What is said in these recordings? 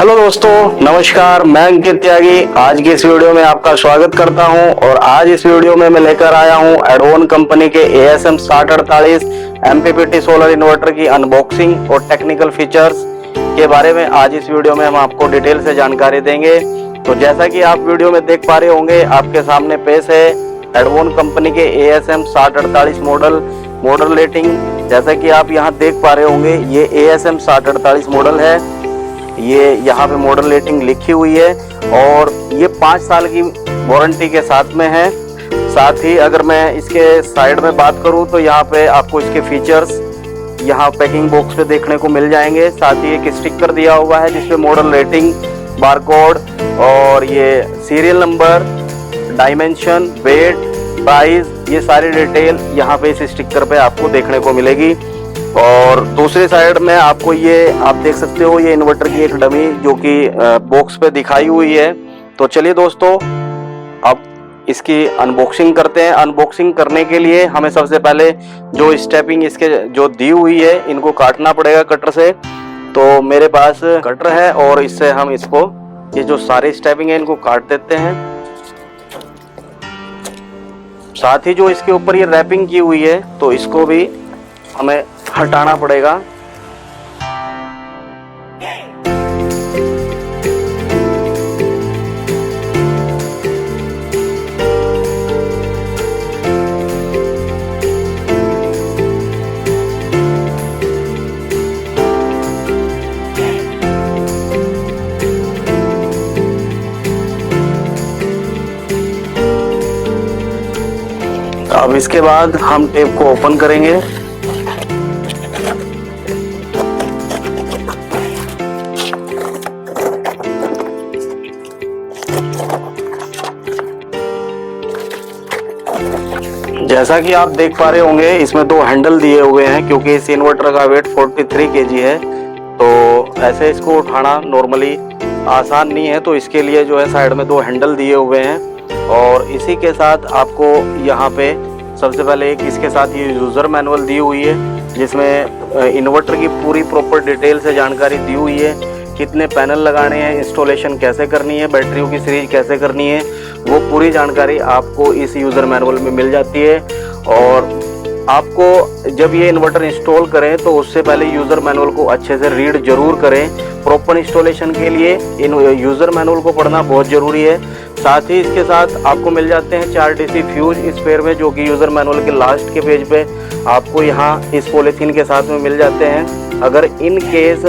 Hello दोस्तों, नमस्कार। मैं अंकित त्यागी आज की इस वीडियो में आपका स्वागत करता हूं। और आज इस वीडियो में मैं लेकर आया हूं एडोन कंपनी के ASM 6048 MPPT सोलर इन्वर्टर की अनबॉक्सिंग और टेक्निकल फीचर्स के बारे में। आज इस वीडियो में हम आपको डिटेल से जानकारी देंगे। तो जैसा कि आप वीडियो में देख पा रहे होंगे, आपके सामने पेश है एडोन कंपनी के ASM 6048 मॉडल रेटिंग। जैसा कि आप यहाँ देख पा रहे होंगे, ये ASM 6048 मॉडल है। ये यहाँ पे मॉडल रेटिंग लिखी हुई है और ये 5 साल की वारंटी के साथ में है। साथ ही अगर मैं इसके साइड में बात करूँ तो यहाँ पे आपको इसके फीचर्स यहाँ पैकिंग बॉक्स पे देखने को मिल जाएंगे। साथ ही एक स्टिकर दिया हुआ है जिसपे मॉडल रेटिंग, बारकोड और ये serial number, dimension, weight, price, ये सारी डिटेल यहाँ पे इस स्टिकर पे आपको देखने को मिलेगी। और दूसरी साइड में आपको ये आप देख सकते हो, ये इन्वर्टर की एक डमी जो कि बॉक्स पे दिखाई हुई है। तो चलिए दोस्तों, अब इसकी अनबॉक्सिंग करते हैं। अनबॉक्सिंग करने के लिए हमें सबसे पहले जो स्टेपिंग इसके जो दी हुई है, इनको काटना पड़ेगा कटर से। तो मेरे पास कटर है और इससे हम इसको ये जो सारे स्टेपिंग है इनको काट देते हैं। साथ ही जो इसके ऊपर ये रैपिंग की हुई है तो इसको भी हमें हटाना पड़ेगा। अब इसके बाद हम टेप को ओपन करेंगे। जैसा कि आप देख पा रहे होंगे, इसमें 2 हैंडल दिए हुए हैं क्योंकि इस इन्वर्टर का वेट 43 kg है। तो ऐसे इसको उठाना नॉर्मली आसान नहीं है, तो इसके लिए जो है साइड में 2 हैंडल दिए हुए हैं। और इसी के साथ आपको यहाँ पे सबसे पहले एक इसके साथ ये यूज़र मैनुअल दी हुई है जिसमें इन्वर्टर की पूरी प्रॉपर डिटेल से जानकारी दी हुई है। कितने पैनल लगाने हैं, इंस्टॉलेशन कैसे करनी है, बैटरियों की सीरीज कैसे करनी है, वो पूरी जानकारी आपको इस यूज़र मैनुअल में मिल जाती है। और आपको जब ये इन्वर्टर इंस्टॉल करें तो उससे पहले यूज़र मैनुअल को अच्छे से रीड जरूर करें। प्रॉपर इंस्टॉलेशन के लिए इन यूज़र मैनुअल को पढ़ना बहुत ज़रूरी है। साथ ही इसके साथ आपको मिल जाते हैं 4 DC फ्यूज इस पेयर में, जो कि यूज़र मैनुअल के लास्ट के पेज पे आपको यहाँ इस पॉलीथीन के साथ में मिल जाते हैं। अगर इन केस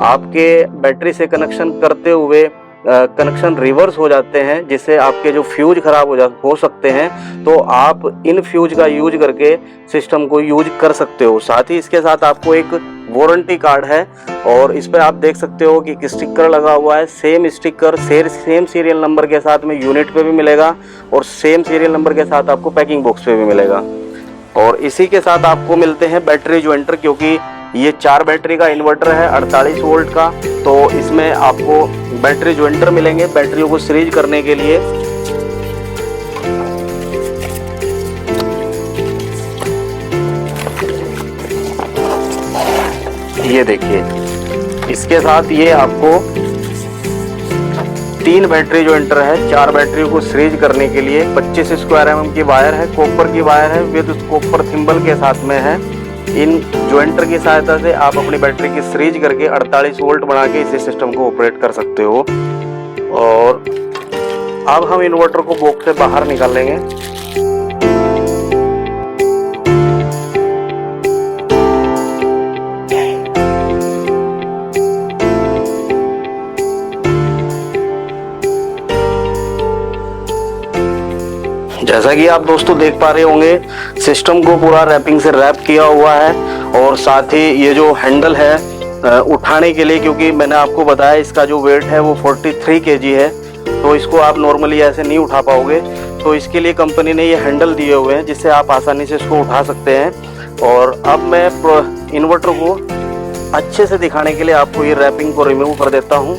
आपके बैटरी से कनेक्शन करते हुए कनेक्शन रिवर्स हो जाते हैं, जिससे आपके जो फ्यूज खराब हो सकते हैं, तो आप इन फ्यूज का यूज करके सिस्टम को यूज कर सकते हो। साथ ही इसके साथ आपको एक वारंटी कार्ड है और इस पे आप देख सकते हो कि एक स्टिकर लगा हुआ है। Same sticker same serial number के साथ में यूनिट पे भी मिलेगा और सेम सीरियल नंबर के साथ आपको पैकिंग बॉक्स पे भी मिलेगा। और इसी के साथ आपको मिलते हैं बैटरी ज्वाइंटर, क्योंकि ये 4 बैटरी का इन्वर्टर है 48 वोल्ट का। तो इसमें आपको बैटरी ज्वाइंटर मिलेंगे बैटरियों को सीरीज करने के लिए। ये देखिए, इसके साथ ये आपको 3 बैटरी ज्वाइंटर है 4 बैटरियों को सीरीज करने के लिए। 25 स्क्वायर mm की वायर है, कॉपर की वायर है, विद कॉपर थिम्बल के साथ में है। इन ज्वाइंटर की सहायता से आप अपनी बैटरी की सीरीज करके 48 वोल्ट बना के इसी सिस्टम को ऑपरेट कर सकते हो। और अब हम इन्वर्टर को बॉक्स से बाहर निकालेंगे। जैसा कि आप दोस्तों देख पा रहे होंगे, सिस्टम को पूरा रैपिंग से रैप किया हुआ है। और साथ ही ये जो हैंडल है उठाने के लिए, क्योंकि मैंने आपको बताया इसका जो वेट है वो 43 kg है, तो इसको आप नॉर्मली ऐसे नहीं उठा पाओगे। तो इसके लिए कंपनी ने ये हैंडल दिए हुए हैं जिससे आप आसानी से इसको उठा सकते हैं। और अब मैं इन्वर्टर को अच्छे से दिखाने के लिए आपको ये रैपिंग को रिमूव कर देता हूँ,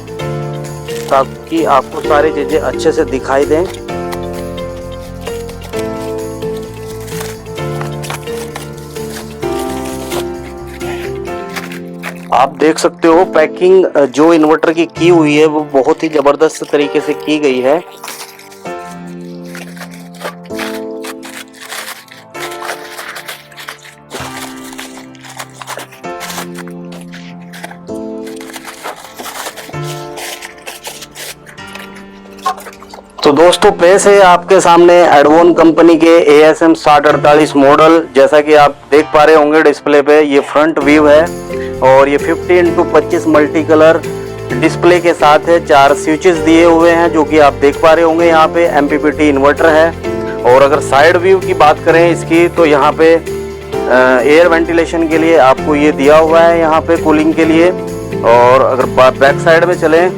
ताकि आपको सारी चीज़ें अच्छे से दिखाई दें। आप देख सकते हो पैकिंग जो इन्वर्टर की हुई है वो बहुत ही जबरदस्त तरीके से की गई है। तो दोस्तों पेश है आपके सामने एडवोन कंपनी के ASM 6048 मॉडल। जैसा कि आप देख पा रहे होंगे डिस्प्ले पे, ये फ्रंट व्यू है और ये 50x25 मल्टी कलर डिस्प्ले के साथ है। 4 स्विचेस दिए हुए हैं जो कि आप देख पा रहे होंगे। यहाँ पे MPPT इन्वर्टर है। और अगर साइड व्यू की बात करें इसकी, तो यहाँ पे एयर वेंटिलेशन के लिए आपको ये दिया हुआ है, यहाँ पे कूलिंग के लिए। और अगर बैक साइड में चलें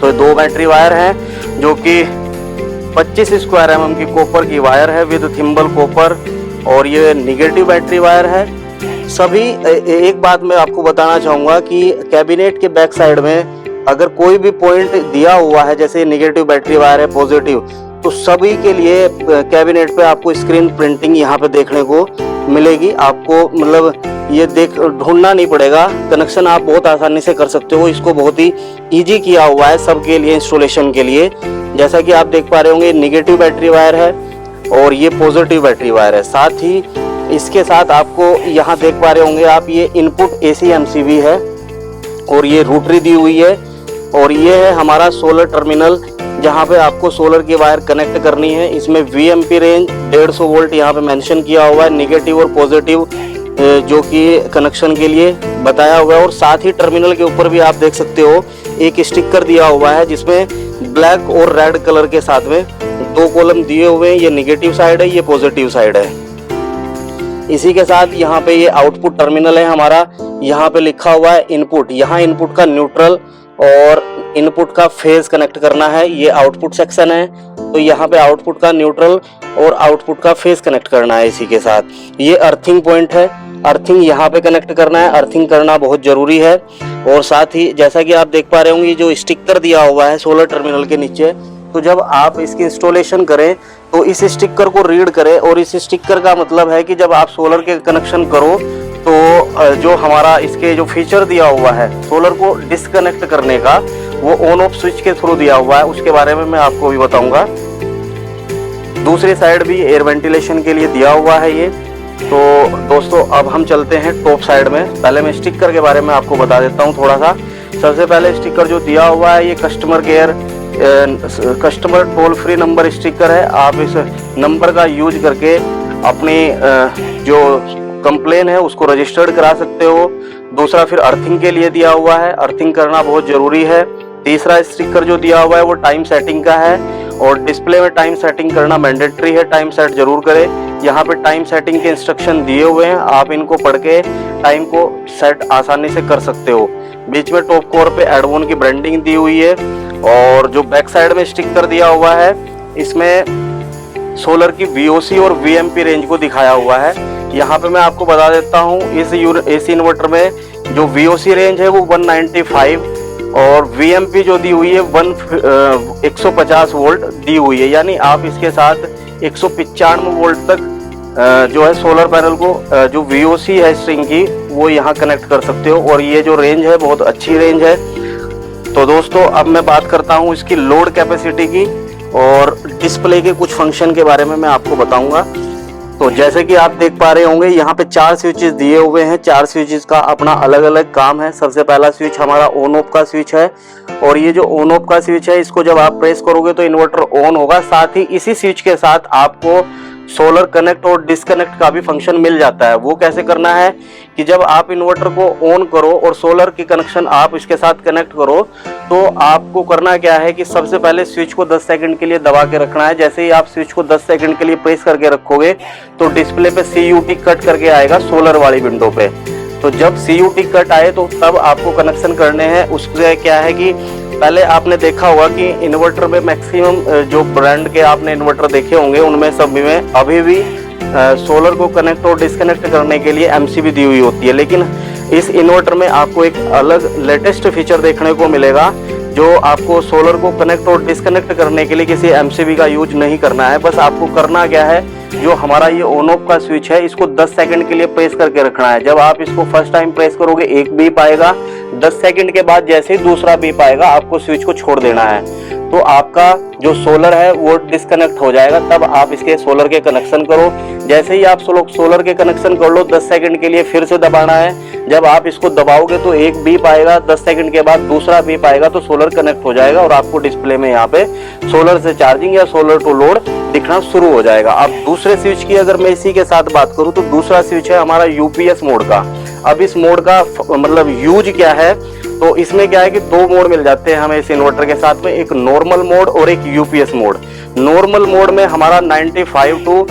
तो 2 बैटरी वायर हैं जो कि 25 स्क्वायर mm की कॉपर की वायर है विद थिम्बल कॉपर, और ये निगेटिव बैटरी वायर है। सभी एक बात मैं आपको बताना चाहूँगा कि कैबिनेट के बैक साइड में अगर कोई भी पॉइंट दिया हुआ है, जैसे निगेटिव बैटरी वायर है, पॉजिटिव, तो सभी के लिए कैबिनेट पे आपको स्क्रीन प्रिंटिंग यहाँ पे देखने को मिलेगी। आपको मतलब ये ढूंढना नहीं पड़ेगा, कनेक्शन आप बहुत आसानी से कर सकते हो। इसको बहुत ही इजी किया हुआ है सबके लिए, इंस्टॉलेशन के लिए। जैसा कि आप देख पा रहे होंगे निगेटिव बैटरी वायर है और ये पॉजिटिव बैटरी वायर है। साथ ही इसके साथ आपको यहाँ देख पा रहे होंगे आप, ये इनपुट AC MCB है और ये रोटरी दी हुई है। और ये है हमारा सोलर टर्मिनल जहाँ पे आपको सोलर की वायर कनेक्ट करनी है। इसमें VMP रेंज 150 वोल्ट यहाँ पे मेंशन किया हुआ है, निगेटिव और पॉजिटिव जो कि कनेक्शन के लिए बताया हुआ है। और साथ ही टर्मिनल के ऊपर भी आप देख सकते हो एक स्टिकर दिया हुआ है जिसमें ब्लैक और रेड कलर के साथ में 2 कॉलम दिए हुए हैं। ये निगेटिव साइड है, ये पॉजिटिव साइड है। इसी के साथ यहाँ पे ये आउटपुट टर्मिनल है हमारा। यहाँ पे लिखा हुआ है इनपुट। यहाँ इनपुट का न्यूट्रल और इनपुट का फेज कनेक्ट करना है। ये आउटपुट सेक्शन है, तो यहाँ पे आउटपुट का न्यूट्रल और आउटपुट का फेज कनेक्ट करना है। इसी के साथ ये अर्थिंग पॉइंट है, अर्थिंग यहाँ पे कनेक्ट करना है। अर्थिंग करना बहुत जरूरी है। और साथ ही जैसा कि आप देख पा रहे होंगे जो स्टिकर दिया हुआ है सोलर टर्मिनल के नीचे, तो जब आप इसकी इंस्टॉलेशन करें तो इस स्टिकर को रीड करें। और इस स्टिकर का मतलब है कि जब आप सोलर के कनेक्शन करो तो जो हमारा इसके जो फीचर दिया हुआ है सोलर को डिस्कनेक्ट करने का, वो ऑन ऑफ स्विच के थ्रू दिया हुआ है। उसके बारे में मैं आपको भी बताऊंगा। दूसरी साइड भी एयर वेंटिलेशन के लिए दिया हुआ है ये। तो दोस्तों अब हम चलते हैं टॉप साइड में। पहले मैं स्टिकर के बारे में आपको बता देता हूँ थोड़ा सा। सबसे पहले स्टिकर जो दिया हुआ है ये customer care customer toll free number sticker है। आप इस नंबर का यूज करके अपनी जो कंप्लेन है उसको रजिस्टर्ड करा सकते हो। दूसरा फिर अर्थिंग के लिए दिया हुआ है, अर्थिंग करना बहुत जरूरी है। तीसरा स्टिकर जो दिया हुआ है वो टाइम सेटिंग का है और डिस्प्ले में टाइम सेटिंग करना मैंडेटरी है। टाइम सेट जरूर करें। यहाँ पे टाइम सेटिंग के इंस्ट्रक्शन दिए हुए हैं, आप इनको पढ़ के टाइम को सेट आसानी से कर सकते हो। बीच में टॉप कोर पे एडवोन की ब्रांडिंग दी हुई है। और जो बैक साइड में स्टिकर दिया हुआ है इसमें सोलर की VOC और VMP रेंज को दिखाया हुआ है। यहाँ पे मैं आपको बता देता हूँ इस AC इन्वर्टर में जो VOC रेंज है वो 195 और VMP जो दी हुई है 150 वोल्ट दी हुई है। यानी आप इसके साथ 195 वोल्ट तक जो है सोलर पैनल को जो VOC है स्ट्रिंग की वो यहाँ कनेक्ट कर सकते हो। और ये जो रेंज है बहुत अच्छी रेंज है। तो दोस्तों अब मैं बात करता हूँ इसकी लोड कैपेसिटी की और डिस्प्ले के कुछ फंक्शन के बारे में मैं आपको बताऊंगा। तो जैसे कि आप देख पा रहे होंगे यहाँ पे 4 स्विचेस दिए हुए हैं। 4 स्विचेस का अपना अलग अलग काम है। सबसे पहला स्विच हमारा ऑन ऑफ का स्विच है और ये जो ऑन ऑफ का स्विच है इसको जब आप प्रेस करोगे तो इन्वर्टर ऑन होगा। साथ ही इसी स्विच के साथ आपको सोलर कनेक्ट और डिस्कनेक्ट का भी फंक्शन मिल जाता है। वो कैसे करना है कि जब आप इन्वर्टर को ऑन करो और सोलर की कनेक्शन आप इसके साथ कनेक्ट करो तो आपको करना क्या है कि सबसे पहले स्विच को 10 सेकंड के लिए दबा के रखना है। जैसे ही आप स्विच को 10 सेकंड के लिए प्रेस करके रखोगे तो डिस्प्ले पे CUT कट करके आएगा सोलर वाली विंडो पे। तो जब CUT कट आए तो तब आपको कनेक्शन करने हैं। उससे क्या है कि पहले आपने देखा होगा कि इन्वर्टर में मैक्सिमम जो ब्रांड के आपने इन्वर्टर देखे होंगे उनमें सभी में अभी भी सोलर को कनेक्ट और डिस्कनेक्ट करने के लिए MCB दी हुई होती है। लेकिन इस इन्वर्टर में आपको एक अलग लेटेस्ट फीचर देखने को मिलेगा जो आपको सोलर को कनेक्ट और डिस्कनेक्ट करने के लिए किसी एमसीबी का यूज नहीं करना है। बस आपको करना क्या है, जो हमारा ये ऑन ऑफ का स्विच है इसको 10 सेकंड के लिए प्रेस करके रखना है। जब आप इसको फर्स्ट टाइम प्रेस करोगे एक बीप आएगा, 10 सेकंड के बाद जैसे ही दूसरा बीप आएगा आपको स्विच को छोड़ देना है। तो आपका जो सोलर है वो डिस्कनेक्ट हो जाएगा, तब आप इसके सोलर के कनेक्शन करो। जैसे ही आप सोलर के कनेक्शन कर लो 10 सेकंड के लिए फिर से दबाना है। जब आप इसको दबाओगे तो एक बीप आएगा, 10 सेकंड के बाद दूसरा बीप आएगा तो सोलर कनेक्ट हो जाएगा और आपको डिस्प्ले में यहाँ पे सोलर से चार्जिंग या सोलर टू लोड दिखना शुरू हो जाएगा। अब दूसरे स्विच की अगर मैं इसी के साथ बात करूं तो दूसरा स्विच है हमारा यूपीएस मोड का। अब इस मोड का मतलब यूज क्या है, तो इसमें क्या है कि दो मोड मिल जाते हैं हमें इस इन्वर्टर के साथ में, एक नॉर्मल मोड और एक यूपीएस मोड। नॉर्मल मोड में हमारा 95 टू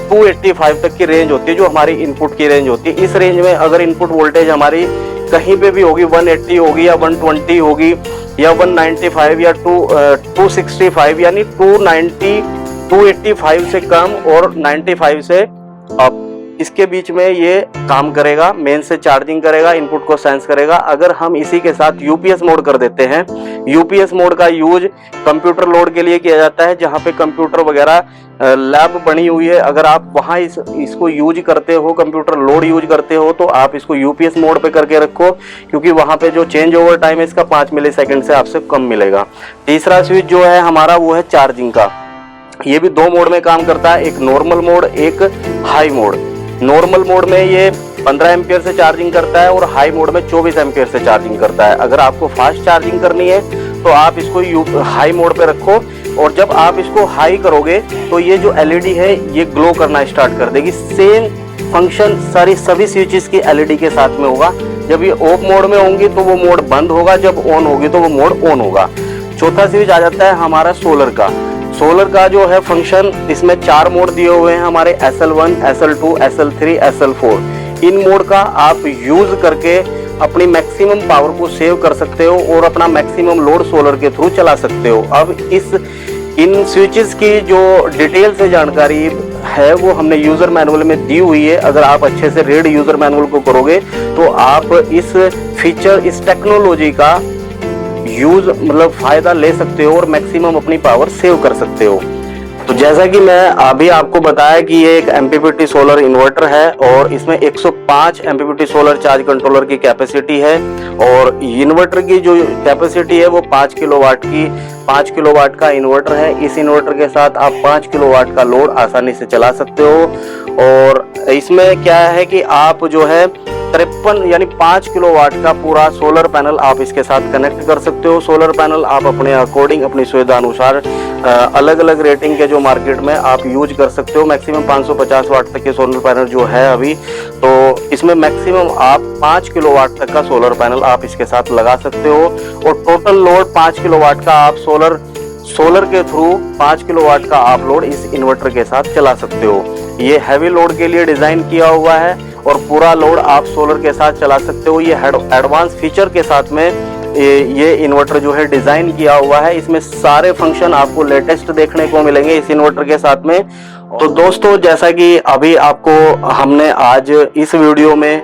285 तक की रेंज होती है, जो हमारी इनपुट की रेंज होती है। इस रेंज में अगर इनपुट वोल्टेज हमारी कहीं पे भी होगी, 180 होगी या 120 होगी या 195 या 265 यानी 290 285 से कम और 95 से अप, इसके बीच में ये काम करेगा, मेन से चार्जिंग करेगा, इनपुट को सेंस करेगा। अगर हम इसी के साथ यूपीएस मोड कर देते हैं, यूपीएस मोड का यूज कंप्यूटर लोड के लिए किया जाता है, जहाँ पे कंप्यूटर वगैरह लैब बनी हुई है। अगर आप वहाँ इसको यूज करते हो, कंप्यूटर लोड यूज करते हो, तो आप इसको यूपीएस मोड पे करके रखो, क्योंकि वहाँ पे जो चेंज ओवर टाइम है इसका 5 मिलीसेकंड से आपसे कम मिलेगा। तीसरा स्विच जो है हमारा वो है चार्जिंग का। ये भी दो मोड में काम करता है, एक नॉर्मल मोड एक हाई मोड। नॉर्मल मोड में ये 15 एम्पियर से चार्जिंग करता है और हाई मोड में 24 एम्पियर से चार्जिंग करता है। अगर आपको फास्ट चार्जिंग करनी है तो आप इसको हाई मोड पे रखो, और जब आप इसको हाई करोगे तो ये जो एलईडी है ये ग्लो करना स्टार्ट कर देगी। सेम फंक्शन सभी स्विचेस की एलईडी के साथ में होगा। जब ये ऑफ मोड में होंगी तो वो मोड बंद होगा, जब ऑन होगी तो वो मोड ऑन होगा। चौथा स्विच आ जाता है हमारा सोलर का। सोलर का जो है फंक्शन, इसमें 4 मोड दिए हुए हैं हमारे, SL1, SL2, SL3, SL4। इन मोड का आप यूज करके अपनी मैक्सिमम पावर को सेव कर सकते हो और अपना मैक्सिमम लोड सोलर के थ्रू चला सकते हो। अब इन स्विचेस की जो डिटेल से जानकारी है वो हमने यूजर मैनुअल में दी हुई है। अगर आप अच्छे से रीड यूजर मैनुअल को करोगे तो आप इस फीचर, इस टेक्नोलॉजी का यूज मतलब फायदा ले सकते हो और मैक्सिमम अपनी पावर सेव कर सकते हो। तो जैसा कि मैं अभी आपको बताया कि ये एक MPPT सोलर इन्वर्टर है और इसमें 105 MPPT सोलर चार्ज कंट्रोलर की कैपेसिटी है, और इन्वर्टर की जो कैपेसिटी है वो 5 किलोवाट की 5 किलोवाट का इन्वर्टर है। इस इन्वर्टर के साथ आप 5 किलोवाट का लोड आसानी से चला सकते हो। और इसमें क्या है कि आप जो है 53 यानी 5 किलोवाट का पूरा सोलर पैनल आप इसके साथ कनेक्ट कर सकते हो। सोलर पैनल आप अपने अकॉर्डिंग, अपनी सुविधा अनुसार अलग अलग रेटिंग के जो मार्केट में आप यूज कर सकते हो। मैक्सिमम 550 वाट तक के सोलर पैनल जो है अभी, तो इसमें मैक्सिमम आप 5 किलोवाट तक का सोलर पैनल आप इसके साथ लगा सकते हो। और टोटल लोड 5 किलोवाट का आप सोलर के थ्रू 5 किलोवाट का आप लोड इस इन्वर्टर के साथ चला सकते हो। ये हैवी लोड के लिए डिजाइन किया हुआ है और पूरा लोड आप सोलर के साथ चला सकते हो। ये एडवांस फीचर के साथ में ये इन्वर्टर जो है डिजाइन किया हुआ है। इसमें सारे फंक्शन आपको लेटेस्ट देखने को मिलेंगे इस इन्वर्टर के साथ में। तो दोस्तों, जैसा कि अभी आपको हमने आज इस वीडियो में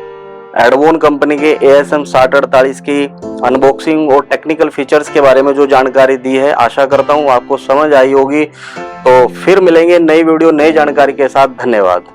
एडवोन कंपनी के ASM 6048 की अनबॉक्सिंग और टेक्निकल फीचर्स के बारे में जो जानकारी दी है, आशा करता हूँ आपको समझ आई होगी। तो फिर मिलेंगे नई वीडियो नई जानकारी के साथ। धन्यवाद।